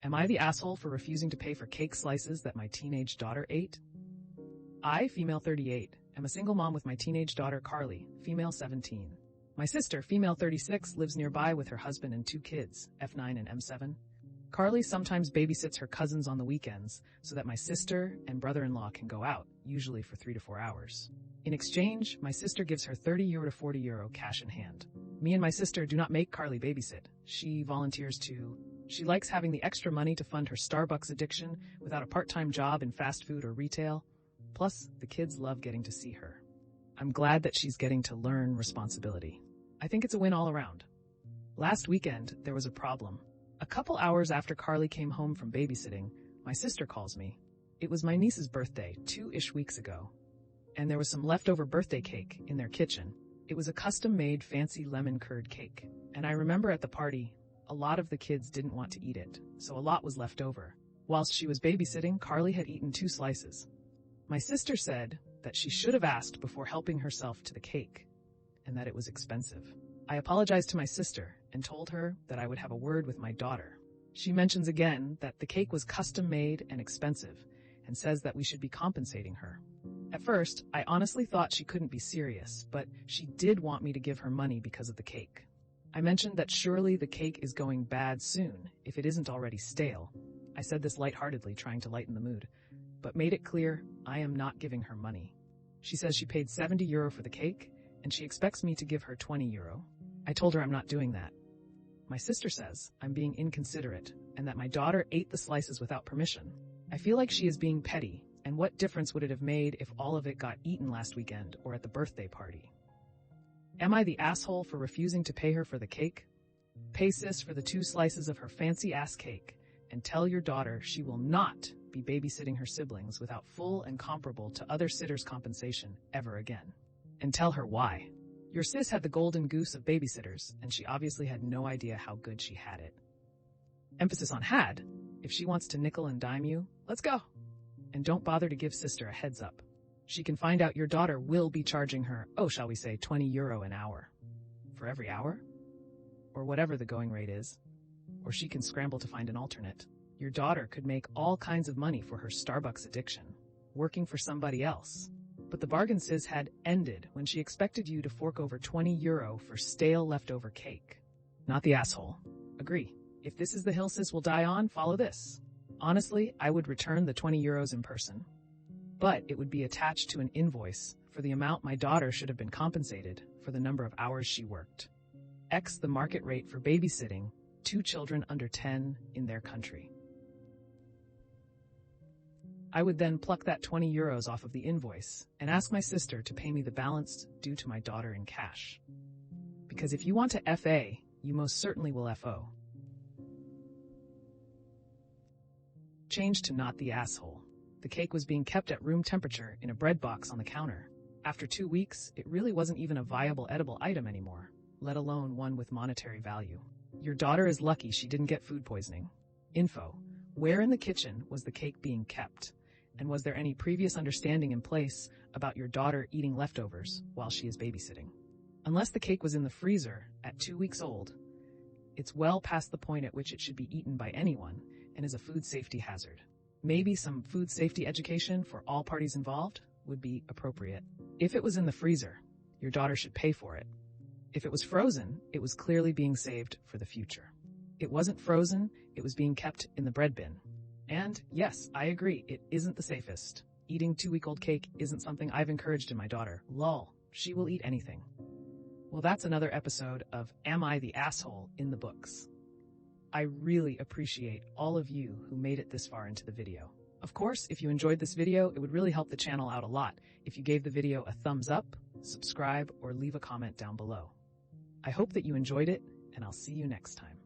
Am I the asshole for refusing to pay for cake slices that my teenage daughter ate? I, female 38, am a single mom with my teenage daughter Carly, female 17. My sister, female 36, lives nearby with her husband and 2 kids, F9 and M7. Carly sometimes babysits her cousins on the weekends so that my sister and brother-in-law can go out, usually for 3 to 4 hours. In exchange, my sister gives her €30 to €40 cash in hand. Me and my sister do not make Carly babysit. She volunteers to. She likes having the extra money to fund her Starbucks addiction without a part-time job in fast food or retail. Plus, the kids love getting to see her. I'm glad that she's getting to learn responsibility. I think it's a win all around. Last weekend, there was a problem. A couple hours after Carly came home from babysitting, my sister calls me. It was my niece's birthday, 2-ish weeks ago, and there was some leftover birthday cake in their kitchen. It was a custom-made fancy lemon curd cake, and I remember at the party, a lot of the kids didn't want to eat it, so a lot was left over. Whilst she was babysitting, Carly had eaten 2 slices. My sister said that she should have asked before helping herself to the cake, and that it was expensive. I apologized to my sister and told her that I would have a word with my daughter. She mentions again that the cake was custom-made and expensive, and says that we should be compensating her. At first, I honestly thought she couldn't be serious, but she did want me to give her money because of the cake. I mentioned that surely the cake is going bad soon, if it isn't already stale. I said this lightheartedly, trying to lighten the mood, but made it clear I am not giving her money. She says she paid €70 for the cake, and she expects me to give her €20. I told her I'm not doing that. My sister says I'm being inconsiderate, and that my daughter ate the slices without permission. I feel like she is being petty, and what difference would it have made if all of it got eaten last weekend or at the birthday party? Am I the asshole for refusing to pay her for the cake? Pay sis for the 2 slices of her fancy-ass cake, and tell your daughter she will not be babysitting her siblings without full and comparable to other sitters' compensation ever again. And tell her why. Your sis had the golden goose of babysitters, and she obviously had no idea how good she had it. Emphasis on had. If she wants to nickel and dime you, let's go. And don't bother to give sister a heads up. She can find out your daughter will be charging her, shall we say, €20 an hour. For every hour? Or whatever the going rate is. Or she can scramble to find an alternate. Your daughter could make all kinds of money for her Starbucks addiction, working for somebody else. But the bargain sis had ended when she expected you to fork over €20 for stale leftover cake. Not the asshole. Agree. If this is the hill sis will die on, follow this. Honestly, I would return the €20 in person. But it would be attached to an invoice for the amount my daughter should have been compensated for the number of hours she worked. X the market rate for babysitting 2 children under 10 in their country. I would then pluck that €20 off of the invoice and ask my sister to pay me the balance due to my daughter in cash. Because if you want to FA, you most certainly will FO. Change to not the asshole. The cake was being kept at room temperature in a bread box on the counter. After 2 weeks, it really wasn't even a viable edible item anymore, let alone one with monetary value. Your daughter is lucky she didn't get food poisoning. Info. Where in the kitchen was the cake being kept? And was there any previous understanding in place about your daughter eating leftovers while she is babysitting? Unless the cake was in the freezer at 2 weeks old, it's well past the point at which it should be eaten by anyone and is a food safety hazard. Maybe some food safety education for all parties involved would be appropriate. If it was in the freezer, your daughter should pay for it. If it was frozen, it was clearly being saved for the future. It wasn't frozen, it was being kept in the bread bin. And yes, I agree, it isn't the safest. Eating 2-week-old cake isn't something I've encouraged in my daughter. Lol, she will eat anything. Well, that's another episode of Am I the Asshole in the books. I really appreciate all of you who made it this far into the video. Of course, if you enjoyed this video, it would really help the channel out a lot if you gave the video a thumbs up, subscribe, or leave a comment down below. I hope that you enjoyed it, and I'll see you next time.